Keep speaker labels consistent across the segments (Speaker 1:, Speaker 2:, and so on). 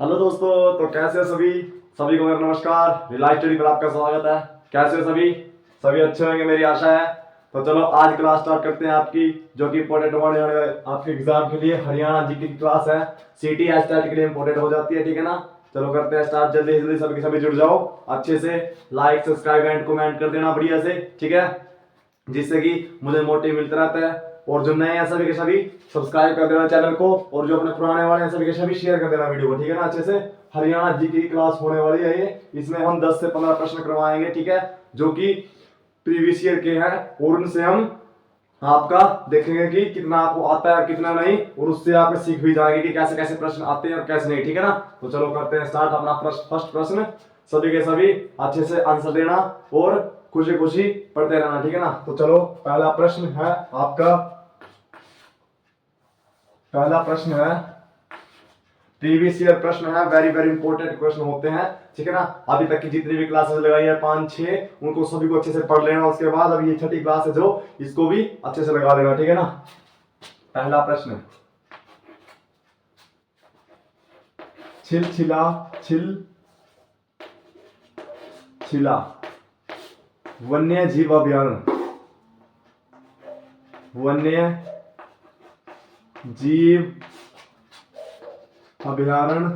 Speaker 1: Hello दोस्तों, तो कैसे हो सभी। सभी को मेरा नमस्कार। रिलाइव स्टडी पर आपका स्वागत है। कैसे हो सभी। सभी अच्छे होंगे मेरी आशा है। तो चलो आज क्लास स्टार्ट करते हैं आपकी, जो कि इंपॉर्टेंट होने वाले आपके एग्जाम के लिए हरियाणा जीके की क्लास है। सीटी एसटेट के लिए इंपॉर्टेंट हो जाती है, ठीक है ना। चलो करते हैं स्टार्ट, जल्दी जल्दी सभी के सभी जुड़ जाओ अच्छे से। लाइक सब्सक्राइब एंड कमेंट कर देना बढ़िया से, ठीक है, जिससे कि मुझे मोटिव मिलता रहता है। और जो नए हैं सभी के सभी सब्सक्राइब कर देना चैनल को, और जो अपने पुराने वाले हैं सभी के सभी शेयर कर देना वीडियो को, ठीक है ना अच्छे से। हरियाणा जीके की क्लास होने वाली है ये। इसमें हम 10 से 15 प्रश्न करवाएंगे, ठीक है, जो कि प्रीवियस ईयर के हैं, और उनसे हम आपका देखेंगे कि कितना आपको आता है कितना नहीं, और उससे आप सीख भी जाएंगे कि कैसे कैसे प्रश्न आते हैं और कैसे नहीं, ठीक है ना। तो चलो करते हैं स्टार्ट अपना फर्स्ट प्रश्न। सभी के सभी अच्छे से आंसर देना और खुशी खुशी पढ़ते रहना, ठीक है ना। तो चलो पहला प्रश्न है आपका, पहला प्रश्न है प्रीवियस ईयर प्रश्न है, वेरी वेरी इंपॉर्टेंट क्वेश्चन होते हैं, ठीक है ना। अभी तक की जितनी भी क्लासेस लगाई है 5-6, उनको सभी को अच्छे से पढ़ लेना। उसके बाद अभी ये छठी क्लास है जो, इसको भी अच्छे से लगा लेना, ठीक है ना। पहला प्रश्न, छिलछिला छिल छिला वन्य जीव अभयारण्य, वन्य जीव अभयारण्य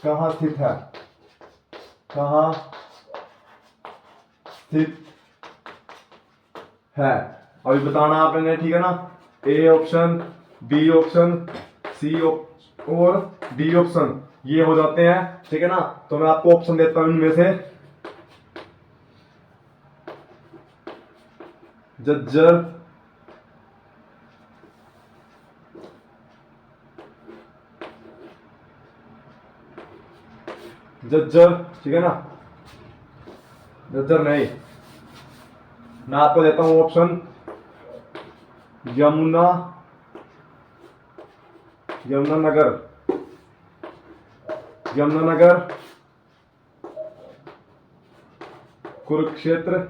Speaker 1: कहाँ स्थित है, कहाँ स्थित है, अभी बताना आपने, ठीक है ना। ए ऑप्शन, बी ऑप्शन, सी और डी ऑप्शन ये हो जाते हैं, ठीक है ना। तो मैं आपको ऑप्शन देता हूं इनमें से। जज्जर, जज्जर, ठीक है ना, जज्जर नहीं। मैं आपको देता हूं ऑप्शन यमुना, यमुनानगर, यमुनानगर, कुरुक्षेत्र,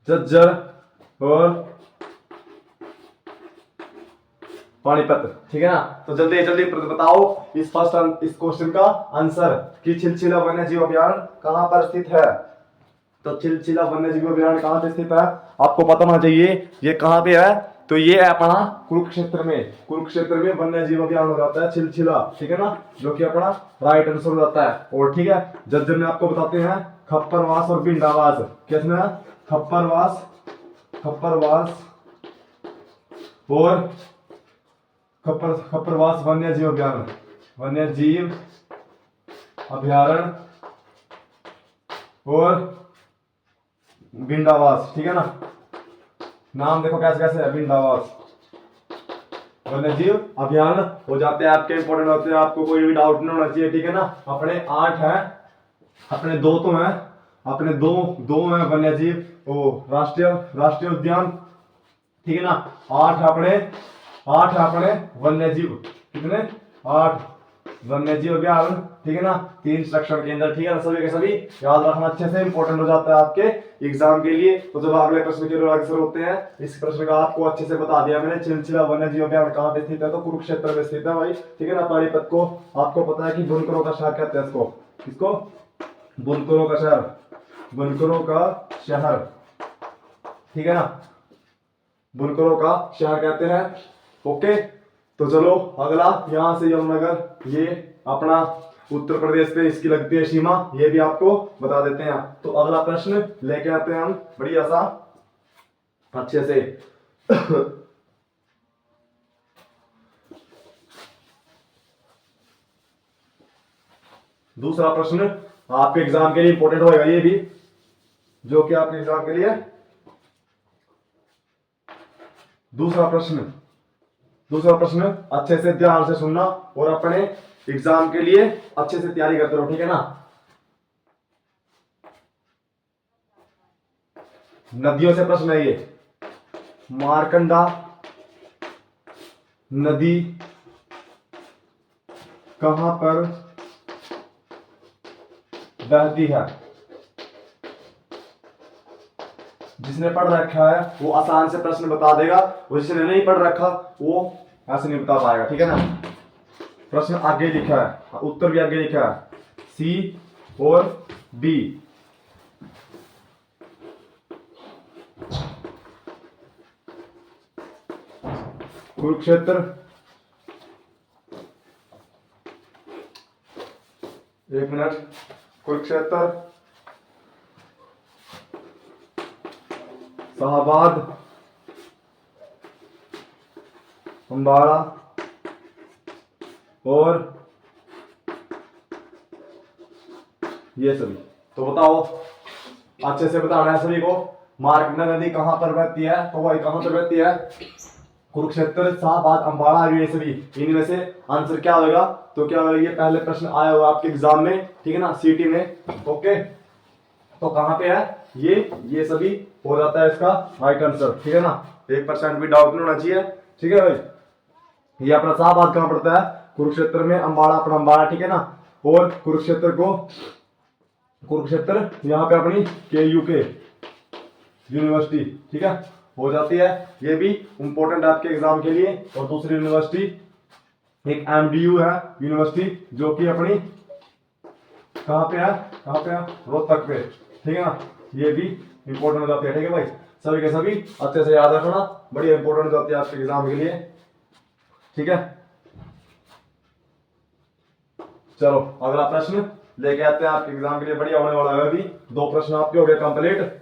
Speaker 1: जज्जर और पानीपत, ठीक है ना। तो जल्दी जल्दी बताओ इस इस क्वेश्चन का आंसर कि छिलछिला वन्य जीव अभयारण्य कहां पर स्थित है। तो छिलछिला वन्य जीव अभयारण्य कहां पे स्थित है, आपको पता होना चाहिए ये कहां पे है। तो ये है अपना कुरुक्षेत्र में, कुरुक्षेत्र में वन्य जीव अभयारण्य हो जाता है छिलछिला, ठीक है ना, जो कि अपना राइट आंसर हो जाता है। और ठीक है, जज्जर में आपको बताते हैं खप्परवास और बिंडावास, किसमें है, खप्परवास, खप्परवास और खप्परवास वन्य जीव अभयारण्य, वन्य जीव अभयारण्य और बिंडावास, ठीक है ना। नाम देखो कैसे कैसे है, बिंडावास, वन्य जीव अभयारण्य हो जाते हैं आपके, इंपॉर्टेंट होते हैं, आपको कोई भी डाउट नहीं होना चाहिए, ठीक है ना। अपने 8 है, अपने 2 तो हैं, अपने दो दो हैं वन्य जीव ओ राष्ट्रीय राष्ट्रीय उद्यान, ठीक है ना। 8 अपने, 8 अपने वन्य जीव, कितने, 8 वन्य जीव अभयारण्य, ठीक है ना, 3 संरक्षण केंद्र, ठीक है ना। सभी के सभी याद रखना अच्छे से, इंपॉर्टेंट हो जाता है आपके एग्जाम के लिए। तो जब अगले प्रश्न के आंसर होते हैं, इस प्रश्न का आपको अच्छे से बता दिया मैंने, छिलछिला वन्य जीव अभयारण्य कहाँ पे स्थित है, तो कुरुक्षेत्र में स्थित है भाई, ठीक है ना। पानीपत को आपको पता है कि बुनकरों का शहर कहते हैं इसको, इसको बुनकरों का शहर, बुनकरों का शहर, ठीक है ना, बुनकरों का शहर कहते हैं। ओके, तो चलो अगला, यहां से यमुनानगर ये अपना उत्तर प्रदेश पे इसकी लगती है सीमा, ये भी आपको बता देते हैं। तो अगला प्रश्न लेके आते हैं हम बढ़िया सा अच्छे से। दूसरा प्रश्न आपके एग्जाम के लिए इंपॉर्टेंट होगा ये भी, जो कि आपके एग्जाम के लिए दूसरा प्रश्न, दूसरा प्रश्न अच्छे से ध्यान से सुनना और अपने एग्जाम के लिए अच्छे से तैयारी करते रहो, ठीक है ना। नदियों से प्रश्न है ये, मारकंडा नदी कहां पर बहती है, जिसने पढ़ रखा है वो आसान से प्रश्न बता देगा, और जिसने नहीं पढ़ रखा वो ऐसे नहीं बता पाएगा, ठीक है ना। प्रश्न आगे लिखा है, उत्तर भी आगे लिखा है, सी और डी। कुरुक्षेत्र, एक मिनट, कुरुक्षेत्र, शाहबाद, अम्बाड़ा और ये सभी। तो बताओ, अच्छे से बताना है सभी को। मार्कंडा नदी कहां पर बहती है, तो वही कहां पर बहती है, कुरुक्षेत्र, शाहबाद, अम्बाड़ा, ये सभी। इनमें से आंसर क्या होगा, तो क्या होगा, ये पहले प्रश्न आया हुआ आपके एग्जाम में, ठीक है ना, सीटी में। ओके, तो कहां पे है ये सभी हो जाता है इसका राइट आंसर, ठीक है ना। 1% भी डाउट नहीं होना चाहिए, ठीक है भाई। ये अपना शाहबाद कहां पड़ता है, कुरुक्षेत्र में, अम्बाड़ा अपना अम्बाड़ा, ठीक है ना। और कुरुक्षेत्र यहाँ पे अपनी के यूनिवर्सिटी, ठीक है, हो जाती है। ये भी इंपॉर्टेंट है आपके एग्जाम के लिए। और दूसरी यूनिवर्सिटी एक एमडीयू है यूनिवर्सिटी, जो कि अपनी कहाँ पे है, रोहतक पे, ठीक है ना। ये भी इंपॉर्टेंट हो जाती है, ठीक है भाई। सभी के सभी अच्छे से याद रखना, बड़ी इंपॉर्टेंट हो जाती है आपके एग्जाम के लिए, ठीक है। चलो अगला प्रश्न लेके आते हैं आपके एग्जाम के लिए, बढ़िया होने वाला है। अभी 2 प्रश्न आपके हो गए कंप्लीट।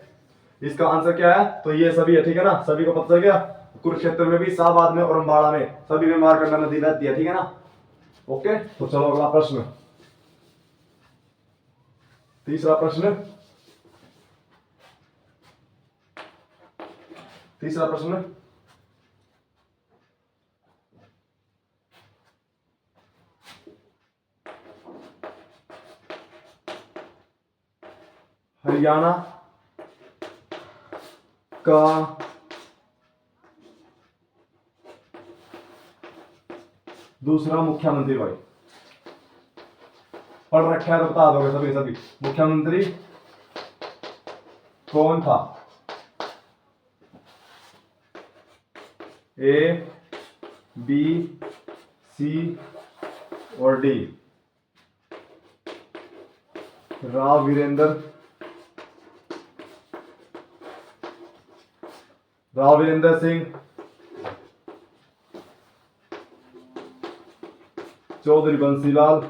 Speaker 1: इसका आंसर क्या है, तो ये सभी है, ठीक है ना। सभी को पता चल गया, कुरुक्षेत्र में भी, शाहबाद में और अम्बाड़ा में, सभी में मार्कंडा नदी बहती है, ठीक है ना। ओके, तो चलो अगला प्रश्न, तीसरा प्रश्न। हरियाणा का दूसरा मुख्यमंत्री, भाई पढ़ रखा है तो बता दोगे सभी। मुख्यमंत्री कौन था, ए, बी, सी और डी। राव वीरेंद्र सिंह, चौधरी बंसीलाल,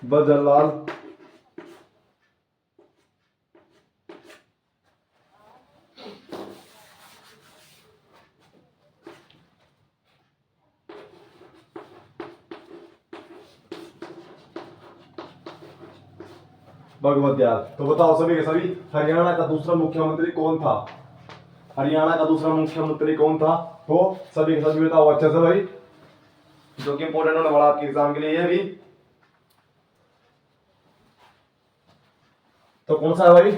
Speaker 1: बजरलाल, भगवत दयाल। तो बताओ सभी के सभी, हरियाणा का दूसरा मुख्यमंत्री कौन था, तो सभी के सभी बताओ अच्छे से भाई, जो कि इंपॉर्टेंट होने वाला आपके एग्जाम के लिए ये भी। तो कौन सा है भाई,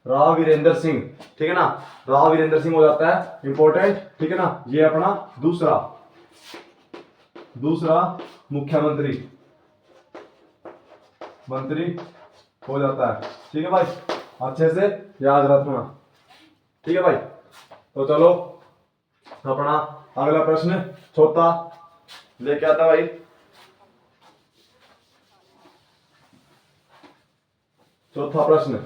Speaker 1: राव वीरेंद्र सिंह, ठीक है ना। राव वीरेंद्र सिंह हो जाता है इंपॉर्टेंट, ठीक है ना। ये अपना दूसरा मंत्री हो जाता है, ठीक है भाई। अच्छे से याद रखना, ठीक है भाई। तो चलो अपना अगला प्रश्न चौथा लेके आता भाई। चौथा प्रश्न,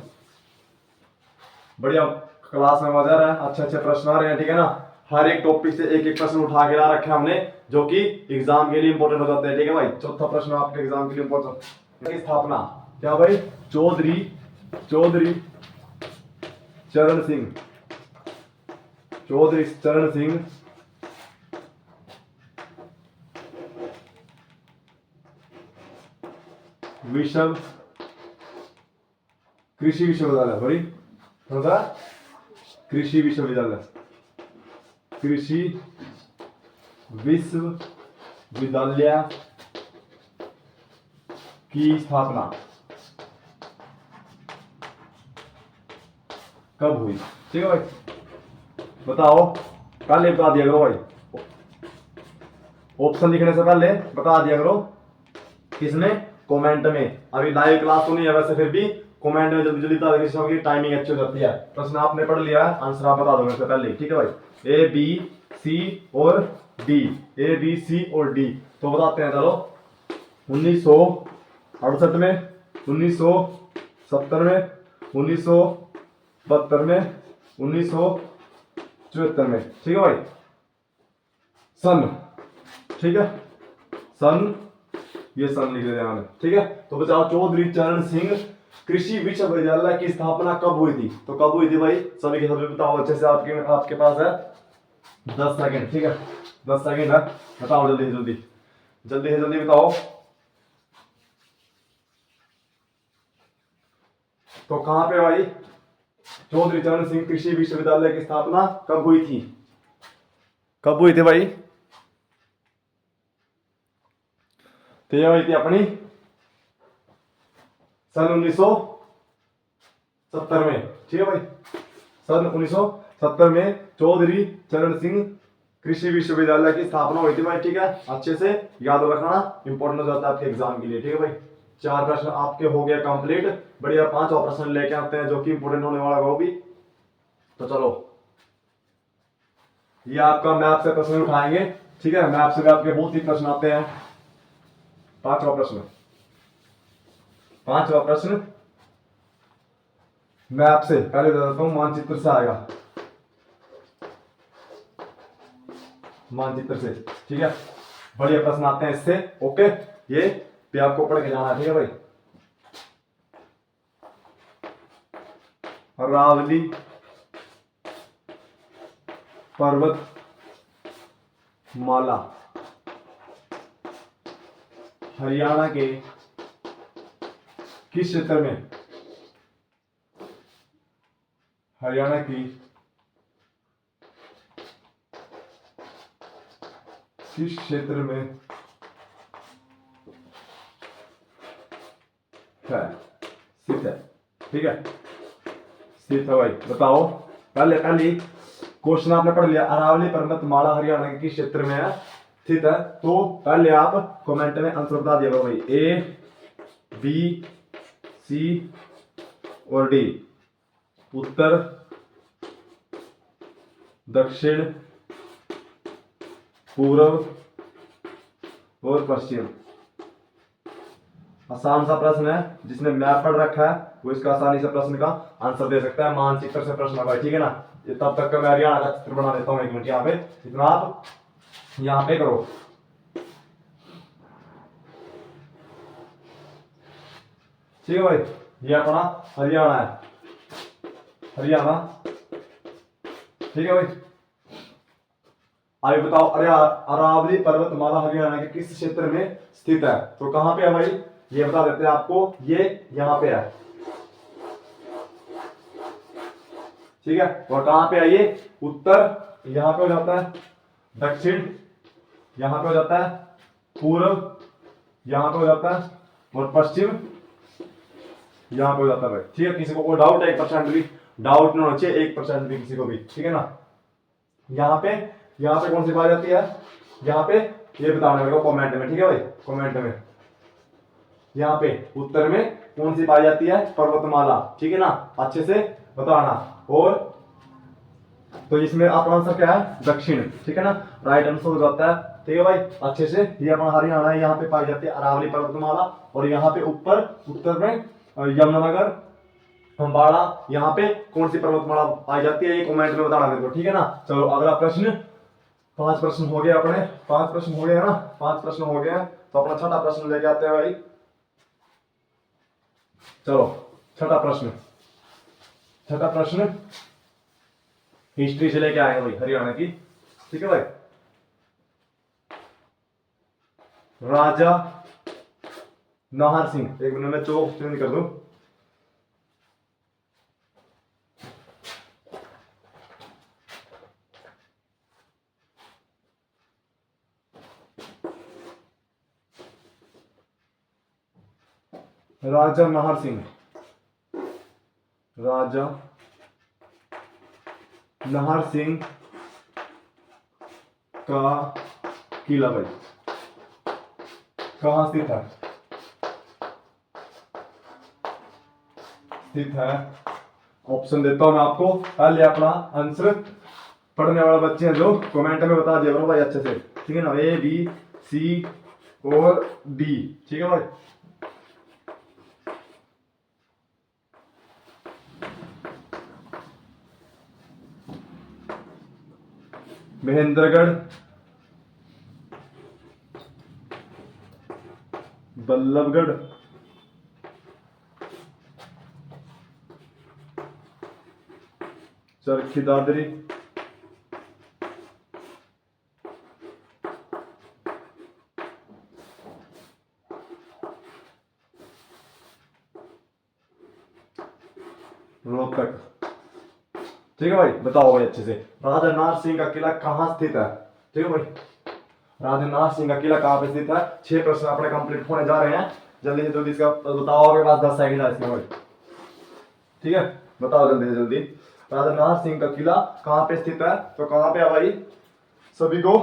Speaker 1: बढ़िया क्लास में मजा आ रहा है, अच्छे प्रश्न आ रहे हैं, ठीक है ना। हर एक टॉपिक से एक प्रश्न उठा के ला रखे हमने, जो कि एग्जाम के लिए इंपॉर्टेंट हो जाते हैं, ठीक है भाई। चौथा प्रश्न आपके एग्जाम के लिए इंपॉर्टेंट, स्थापना क्या भाई, चौधरी चरण सिंह कृषि विश्वविद्यालय, सॉरी कृषि विश्वविद्यालय की स्थापना कब हुई, ठीक है भाई। बताओ, पहले बता दिया करो भाई, ऑप्शन लिखने से पहले बता दिया करो किसने कमेंट में। अभी लाइव क्लास तो नहीं है वैसे, फिर भी कमेंट में जल्दी जल्दी बता देंगे, जिससे टाइमिंग अच्छी हो जाती है। प्रश्न आपने पढ़ लिया है, आंसर आप बता दो मेरे से पहले, ठीक है भाई। ए बी सी और डी, ए बी सी और डी। तो बताते हैं, चलो 1968 में, 1970 में, 1972 में, 1974 में, ठीक है भाई। सन, ठीक है, सन, ये सन लिख दिया मैंने, ठीक है। तो बचाओ, चौधरी चरण सिंह कृषि विश्वविद्यालय की स्थापना कब हुई थी? तो कब हुई थी भाई, सभी के सभी बताओ अच्छे से। आपके पास है 10 सेकंड, ठीक है, 10 सेकंड है, बताओ जल्दी से जल्दी, जल्दी से जल्दी बताओ। तो कहां पे भाई चौधरी चरण सिंह कृषि विश्वविद्यालय की स्थापना कब हुई थी? कब हुई थी भाई? तो यह हुई थी अपनी सन 1970 में, ठीक है भाई। सन 1970 में चौधरी चरण सिंह कृषि विश्वविद्यालय की स्थापना हुई थी भाई, ठीक है। अच्छे से याद रखना, इंपॉर्टेंट हो जाता है आपके एग्जाम के लिए, ठीक है भाई। 4 प्रश्न आपके हो गए कंप्लीट, बढ़िया। 5 और प्रश्न लेके आते हैं जो कि इंपॉर्टेंट होने वाला है वो भी। तो चलो, ये आपका मैथ से प्रश्न उठाएंगे, ठीक है। मैथ से आपके बहुत ही प्रश्न आते हैं। 5वां प्रश्न, 5वां प्रश्न मैप से, पहले बता देता हूं, मानचित्र से आएगा, मानचित्र से, ठीक है। बढ़िया प्रश्न आते हैं इससे, ओके। ये भी आपको पढ़ के जाना है, ठीक है भाई। अरावली पर्वत माला हरियाणा के किस क्षेत्र में, हरियाणा की किस क्षेत्र में है, स्थित है, ठीक है, स्थित है भाई। बताओ, पहले क्वेश्चन आपने पढ़ लिया, अरावली पर्वतमाला हरियाणा के किस क्षेत्र में है, स्थित है। तो पहले आप कमेंट में आंसर बता दिया भाई, ए बी सी और डी। उत्तर, दक्षिण, पूर्व और पश्चिम। आसान सा प्रश्न है, जिसने मैप पढ़ रखा है वो इसका आसानी से प्रश्न का आंसर दे सकता है। मानचित्र से प्रश्न भाई, ठीक है ना। तब तक का मैं हरियाणा का चित्र बना देता हूँ, 1 मिनट यहाँ पे, इतना आप यहाँ पे करो, ठीक है भाई। ये अपना हरियाणा है, हरियाणा, ठीक है भाई। आइए बताओ, अरावली पर्वतमाला हरियाणा के किस क्षेत्र में स्थित है? तो कहां पे है भाई, ये बता देते हैं आपको, ये यहां पे है, ठीक है। और कहां पे है ये? उत्तर यहां पे हो जाता है, दक्षिण यहां पे हो जाता है, पूर्व यहां पे हो जाता है और पश्चिम यहां पे हो जाता है भाई, ठीक है। किसी को कोई डाउट है, 1% भी डाउट नहीं होना चाहिए, 1% भी किसी को भी, ठीक है ना। यहाँ पे कौन सी पाई जाती है, यहाँ पे ये बताना मेरे को कमेंट में, ठीक है भाई, कमेंट में। यहाँ पे उत्तर में कौन सी पाई जाती है, पर्वतमाला, ठीक है ना, अच्छे से बताना। और तो इसमें आपका आंसर क्या है, दक्षिण, ठीक है ना, राइट आंसर हो जाता है, ठीक है भाई। अच्छे से, ये अपना हरियाणा है, यहाँ पे पाई जाती है अरावली पर्वतमाला। और यहाँ पे ऊपर उत्तर में यमुनानगर, अंबाला, यहाँ पे कौन सी पर्वतमाला पाई जाती है, ये कमेंट में बताना मेरे को, ठीक है ना। चलो अगला प्रश्न, 5 प्रश्न हो गए अपने, 5 प्रश्न हो गए ना, 5 प्रश्न हो गए हैं। तो अपना छठा प्रश्न लेके आते हैं भाई। चलो छठा प्रश्न, छठा प्रश्न हिस्ट्री से लेके आए हैं भाई, हरियाणा की, ठीक है भाई। राजा नाहर सिंह, 1 मिनट में चौक चेंज कर दूं, राजा नाहर सिंह, राजा नाहर सिंह का किला भाई कहां स्थित है? स्थित है। ऑप्शन देता हूं मैं आपको, पहले अपना आंसर पढ़ने वाले बच्चे हैं जो कमेंट में बता दिया करो भाई अच्छे से, ठीक है ना। ए बी सी और डी, ठीक है भाई। महेंद्रगढ़, बल्लभगढ़, चरखी दादरी, रोहतक, ठीक है भाई। बताओ भाई अच्छे से, राजा नार सिंह का किला कहाँ स्थित है, ठीक है भाई। राजा नार सिंह का किला कहाँ पे स्थित है। 6 प्रश्न अपने कंप्लीट होने जा रहे हैं, जल्दी से जल्दी इसका बताओ, आपके पास 10 सेकंड है इसमें भाई, ठीक है। बताओ जल्दी से जल्दी, राजा नार सिंह का किला कहाँ पे स्थित है। तो कहाँ पे है भाई, सभी को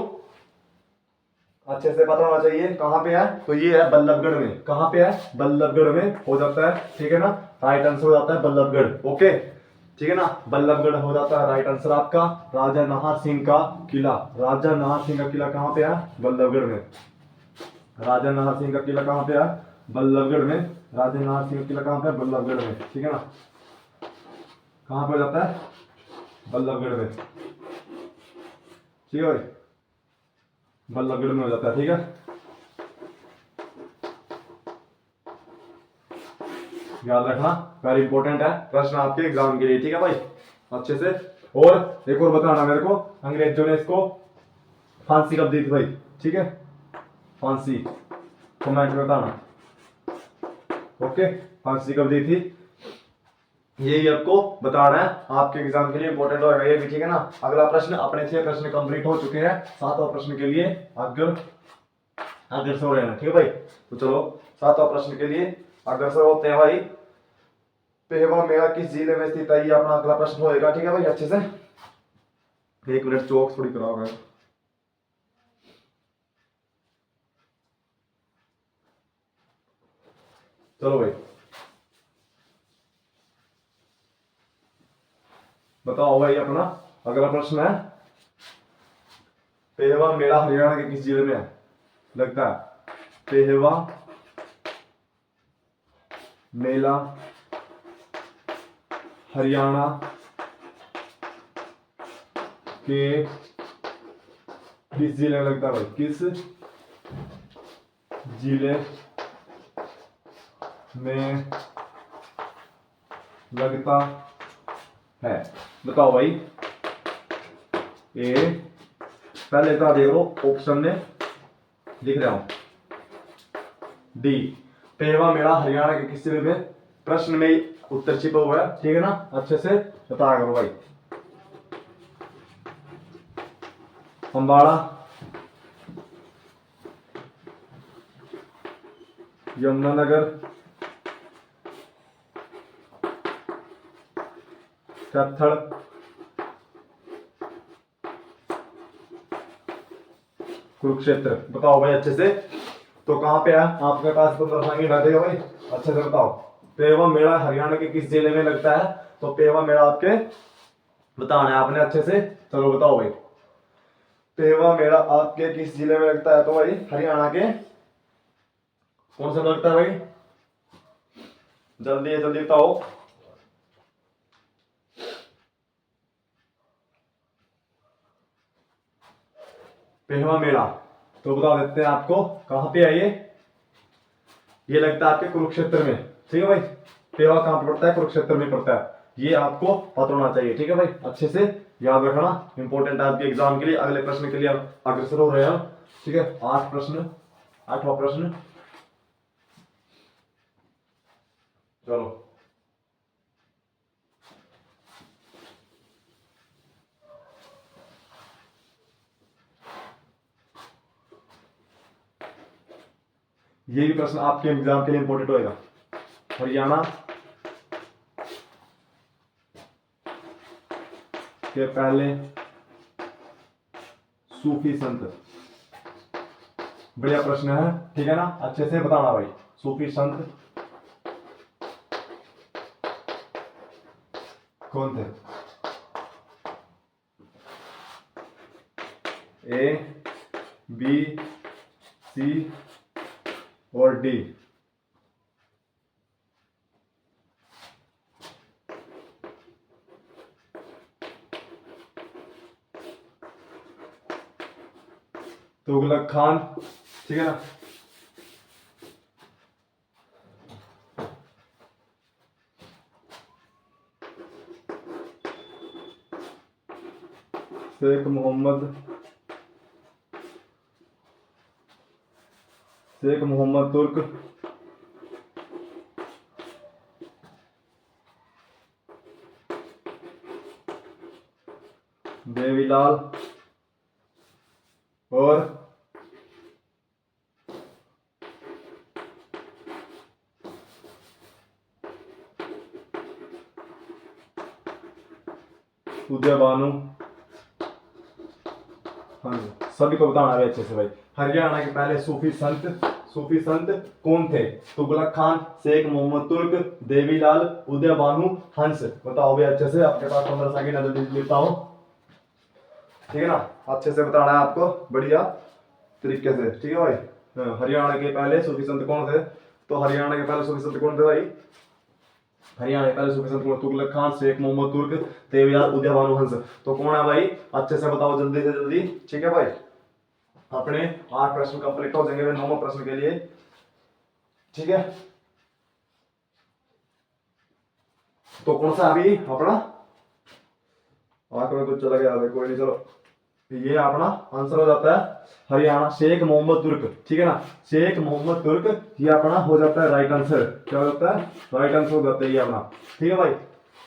Speaker 1: अच्छे से पता होना चाहिए कहाँ पे है। तो ये है बल्लभगढ़ में। कहाँ पे है, बल्लभगढ़ में हो जाता है, ठीक है ना। राइट आंसर हो जाता है बल्लभगढ़, ओके, ठीक है ना। बल्लभगढ़ हो जाता है राइट आंसर आपका। राजा नाहर सिंह का किला, राजा नाहर सिंह का किला कहाँ पे है, बल्लभगढ़ में। राजा नाहर सिंह का किला कहाँ पे है, बल्लभगढ़ में। राजा नाहर सिंह का किला कहाँ पे है, बल्लभगढ़ में, ठीक है ना। कहाँ पे हो जाता है, बल्लभगढ़ में, ठीक है भाई, बल्लभगढ़ में हो जाता है, ठीक है। याद रखना, वेरी इंपॉर्टेंट है प्रश्न आपके एग्जाम के लिए, ठीक है भाई, अच्छे से। और एक और बताना मेरे को, अंग्रेजों ने इसको फांसी कब दी थी भाई, ठीक है, फांसी कमेंट में बताना, ओके। फांसी कब दी थी, यही आपको बताना है, आपके एग्जाम के लिए इंपॉर्टेंट होगा ये भी, ठीक है ना। अगला प्रश्न, अपने 6 प्रश्न कंप्लीट हो चुके हैं, 7वां प्रश्न के लिए अग्रसर हो रहे हैं, ठीक है भाई। तो चलो 7वां प्रश्न के लिए अग्रसर होते हैं भाई। पेहवा मेला किस जिले में स्थित है, ये अपना अगला प्रश्न होएगा, ठीक है भाई, अच्छे से। 1 मिनट, चौक थोड़ी खराब है। चलो भाई बताओ भाई, अपना अगला प्रश्न है, पेहवा मेला हरियाणा के किस जिले में है लगता है। पेहवा मेला हरियाणा के किस जिले में लगता है भाई, किस जिले में लगता है, बताओ भाई। ए पहले बता दे ऑप्शन में लिख रहा हूं। डी पेहवा मेला हरियाणा के किस जिले में, प्रश्न में उत्तर छिपा हुआ है, ठीक है ना, अच्छे से बताया करो भाई। अंबाड़ा, यमुनानगर, कैथल, कुरुक्षेत्र, बताओ भाई अच्छे से। तो कहां पे है आपके पास, 15 सेकंड लगेगा भाई, अच्छे से बताओ। पेहवा मेला हरियाणा के किस जिले में लगता है, तो पेहवा मेला आपके बताना है आपने अच्छे से। चलो बताओ भाई, पेहवा मेला आपके किस जिले में लगता है, तो भाई हरियाणा के कौन सा लगता है भाई, जल्दी जल्दी बताओ। पेहवा मेला तो बता देते हैं आपको कहां पे है ये लगता है आपके कुरुक्षेत्र में, ठीक है भाई। पेहवा कहां पर पड़ता है, कुरुक्षेत्र में पड़ता है, ये आपको पता होना चाहिए, ठीक है भाई, अच्छे से याद रखना, इंपॉर्टेंट है आपके एग्जाम के लिए। अगले प्रश्न के लिए आप अग्रसर हो रहे हैं, ठीक है। 8 प्रश्न, 8वां प्रश्न, चलो ये भी प्रश्न आपके एग्जाम के लिए इंपॉर्टेंट होएगा। हरियाणा के पहले सूफी संत, बढ़िया प्रश्न है, ठीक है ना, अच्छे से बताना भाई। सूफी संत कौन थे? ए, बी, सी और डी। तुगलक खान, ठीक है ना। शेख मोहम्मद तुर्क, देवीलाल और उदय भानु। हाँ जी, सभी को बताना है अच्छे से भाई। हरियाणा के पहले सूफी संत कौन थे? तुगलक खान, शेख मोहम्मद तुर्क, देवीलाल, उदय भानु, हंस। बताओ भाई अच्छे से, आपके पास 15 सेकंड है, जल्दी बताओ, ठीक है ना। अच्छे से बताना है आपको, बढ़िया तरीके से, ठीक है भाई। हरियाणा के पहले सूफी संत कौन थे? तो हरियाणा के पहले सूफी संत कौन थे भाई? हरियाणा के पहले सूफी संत कौन? तुगलक खान, शेख मोहम्मद तुर्क, देवीलाल, उदय भानु, हंस। तो कौन है भाई? अच्छे से बताओ जल्दी से जल्दी, ठीक है भाई। अपने 8 प्रश्न कंप्लीट हो जाएंगे 9वें प्रश्न के लिए, ठीक है। तो कौन सा अभी अपना आंख में कुछ चला गया, कोई नहीं, चलो ये अपना आंसर हो जाता है हरियाणा, शेख मोहम्मद तुर्क, ठीक है ना। शेख मोहम्मद तुर्क ये अपना हो जाता है राइट आंसर। क्या हो जाता है? राइट आंसर हो जाता है ये अपना, ठीक है भाई।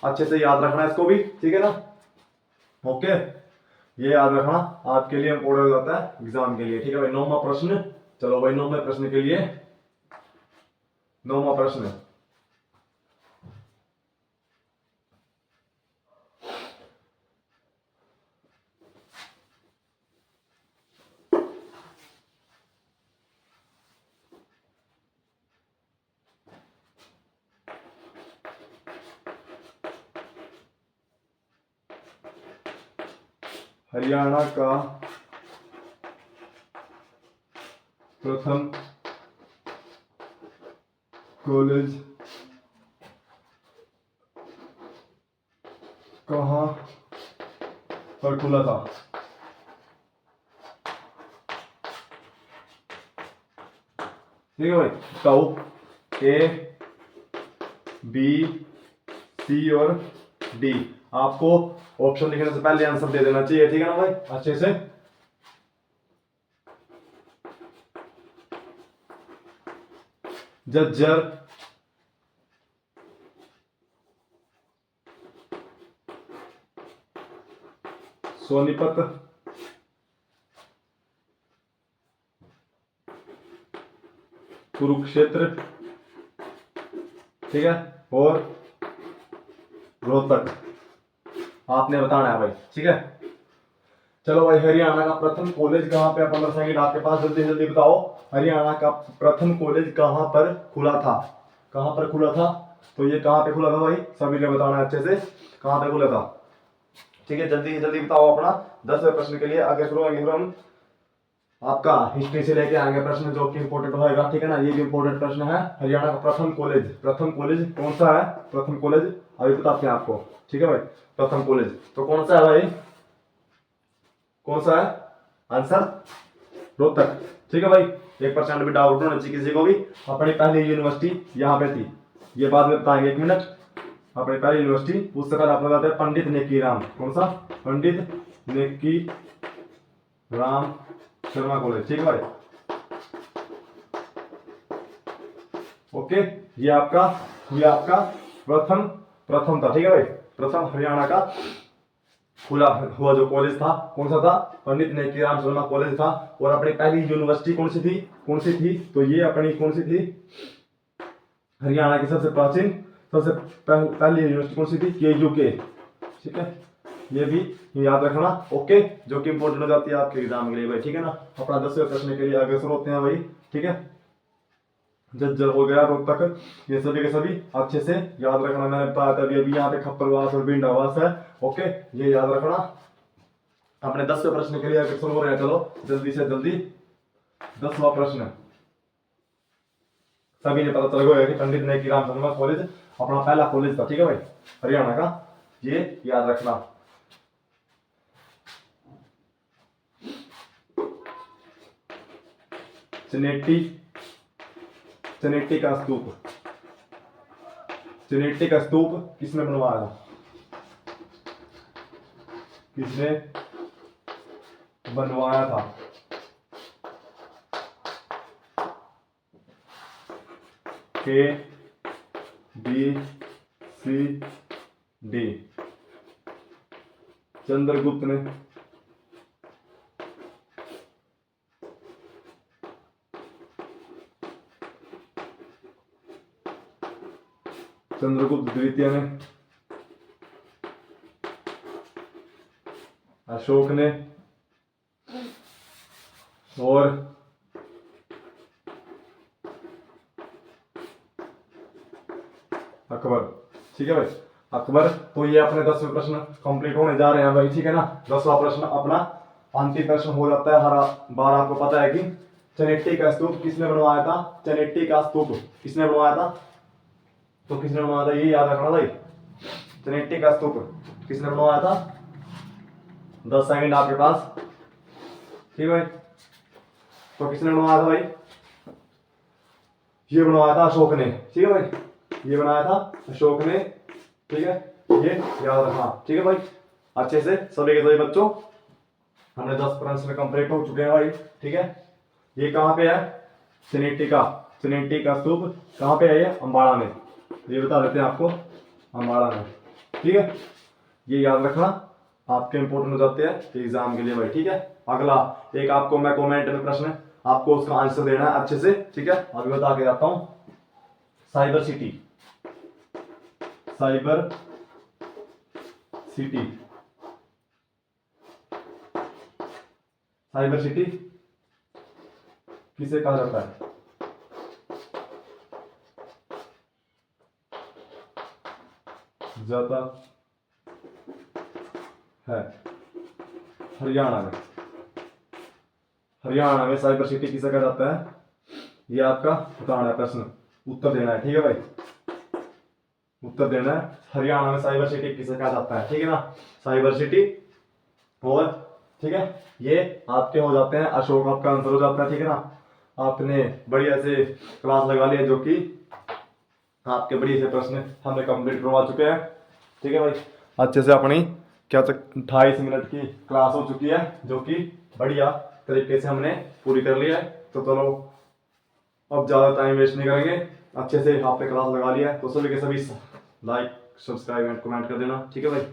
Speaker 1: अच्छे से याद रखना है इसको भी, ठीक है ना। ओके, ये याद रखना, आपके लिए इंपोर्टेंट हो जाता है एग्जाम के लिए, ठीक है भाई। 9वां प्रश्न, चलो भाई 9वें प्रश्न के लिए। 9वां प्रश्न, हरियाणा का प्रथम कॉलेज कहाँ पर खुला था? ठीक है भाई, बताओ। ए, बी, सी और डी। आपको ऑप्शन लिखने से पहले आंसर दे देना चाहिए, ठीक है ना भाई, अच्छे से। झज्जर, सोनीपत, कुरुक्षेत्र, ठीक है, और रोहतक। आपने बताना है भाई, ठीक है। चलो भाई, हरियाणा का प्रथम कॉलेज कहाँ पे? 15 सेकंड आपके पास, जल्दी जल्दी बताओ। हरियाणा का प्रथम कॉलेज कहाँ पर खुला था? कहाँ पर खुला था? तो ये कहाँ पे खुला था भाई? सभी ने बताना है अच्छे से, कहाँ पे खुला था, ठीक है। जल्दी जल्दी बताओ अपना 10वें प्रश्न के लिए। आगे शुरू होंगे फिर हम आपका हिस्ट्री से लेके आएंगे प्रश्न, जो कि इंपोर्टेंट होएगा, ठीक है ना। ये भी इंपोर्टेंट प्रश्न है। हरियाणा का प्रथम कॉलेज कौन सा है? प्रथम कॉलेज अभी बताते हैं आपको, ठीक है भाई। प्रथम कॉलेज तो कौन सा है भाई? कौन सा है आंसर? रोहतक, ठीक है भाई। 1% भी डाउट होना चाहिए किसी को भी। अपनी पहली यूनिवर्सिटी यहाँ पे थी, ये बाद में बताएंगे, 1 मिनट। अपनी पहली यूनिवर्सिटी, उससे पहले आप बताते हैं पंडित नेकी राम। कौन सा? पंडित नेकी राम शर्मा कॉलेज, ठीक है भाई। ओके, ये आपका प्रथम था, ठीक है भाई। प्रथम हरियाणा का खुला हुआ जो कॉलेज था, कौन सा था? पंडित नेकीराम शर्मा कॉलेज था। और अपनी पहली यूनिवर्सिटी कौन सी थी? तो ये अपनी कौन सी थी? हरियाणा की सबसे प्राचीन, सबसे पहली यूनिवर्सिटी कौन सी थी? KUK, ठीक है। ये भी याद रखना, ओके, जो कि इंपोर्टेंट हो जाती है आपके एग्जाम के लिए भाई, ठीक है ना। अपना 10वें प्रश्न के लिए आगे शुरू होते हैं भाई, ठीक है। झज्जर हो गया, रोहतक, ये सभी के सभी अच्छे से याद रखना। मैंने बताया था अभी यहाँ पे खप्परवास और भिंडावास है। ओके, ये याद रखना। अपने 10वें प्रश्न के लिए अगर शुरू हो रहे हैं, चलो जल्दी से जल्दी 10वां प्रश्न। सभी ने पता चल गया कि पंडित नेकीराम शर्मा कॉलेज अपना पहला कॉलेज था, ठीक है भाई, हरियाणा का, ये याद रखना। चनेटी, चनेटी का स्तूप, चनेटी का स्तूप किसने बनवाया था? किसने बनवाया था? के, बी, सी, डी। चंद्रगुप्त ने, चंद्रगुप्त द्वितीय ने, अशोक ने, और अकबर। ठीक है भाई, अकबर। तो ये अपने 10वें प्रश्न कंप्लीट होने जा रहे हैं भाई, ठीक है ना। 10वां प्रश्न अपना अंतिम प्रश्न हो जाता है। हर बार आपको पता है कि चनेट्टी का स्तूप किसने बनवाया था? चनेट्टी का स्तूप किसने बनवाया था? तो किसने बनवाया था ये याद रखना भाई। चनेट्टी का स्तूप किसने बनवाया था? 10 सेकंड आपके पास, ठीक है भाई। तो किसने बनवाया था भाई? ये बनवाया था अशोक ने, ठीक है भाई, ये बनाया था अशोक ने, ठीक है, ये याद रखना, ठीक है भाई। अच्छे से सभी के सभी बच्चों, हमने 10 प्रश्न कंप्लीट हो चुके हैं भाई, ठीक है। ये कहाँ पे है? चनेट्टी का, चनेट्टी का स्तूप कहाँ पे है? ये अम्बाड़ा में, ये बता देते हैं आपको, अम्बाड़ा में, ठीक है। ये याद रखना, आपके इंपोर्टेंट हो जाते हैं एग्जाम के लिए भाई, ठीक है। अगला एक आपको मैं कमेंट में प्रश्न, आपको उसका आंसर देना है अच्छे से, ठीक है। अभी बता के जाता हूं। Cyber city, cyber city, cyber city किसे कहा जाता है? जाता है हरियाणा में, हरियाणा में साइबर सिटी किसे कहा जाता है? ये आपका बताना है, प्रश्न उत्तर देना है, ठीक है भाई, उत्तर देना है। हरियाणा में साइबर सिटी किसे कहा जाता है, ठीक है ना, साइबर सिटी। और ठीक है, ये आपके हो जाते हैं अशोक, आपका आंसर हो जाता है, ठीक है ना। आपने बढ़िया से क्लास लगा लिया, जो कि आपके बढ़िया से प्रश्न हमने कंप्लीट करवा चुके हैं, ठीक है भाई। अच्छे से अपनी क्या 28 मिनट की क्लास हो चुकी है, जो कि बढ़िया तरीके से हमने पूरी कर लिया है। तो चलो अब ज़्यादा टाइम वेस्ट नहीं करेंगे, अच्छे से आपने क्लास लगा लिया है, तो सभी के सभी लाइक, सब्सक्राइब एंड कमेंट कर देना, ठीक है भाई।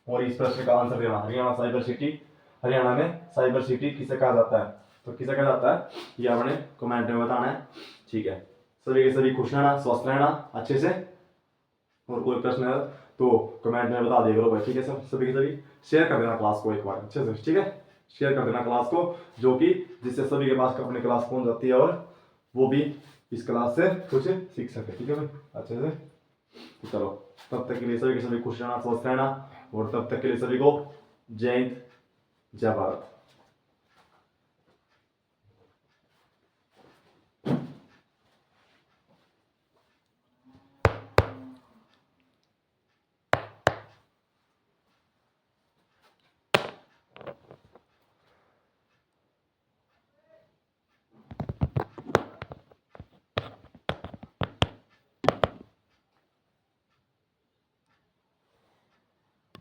Speaker 1: और इस प्रश्न का आंसर देना, हरियाणा साइबर सिटी, हरियाणा में साइबर सिटी किसे कहा जाता है? तो किसे कहा जाता है ये आपने कमेंट में बताना है, ठीक है। सभी के सभी खुश रहना, स्वस्थ रहना अच्छे से, और कोई प्रश्न है तो कमेंट में बता दिया करो भाई, ठीक है सर। सभी के सभी शेयर कर देना क्लास को एक बार अच्छे से, ठीक है, शेयर कर देना क्लास को, जो कि जिससे सभी के पास अपनी क्लास पहुंच जाती है और वो भी इस क्लास से कुछ सीख सके, ठीक है भाई, अच्छे से। तो चलो तब तक के लिए सभी के सभी खुश रहना, स्वस्थ रहना, और तब तक के लिए सभी को जय हिंद, जय भारत।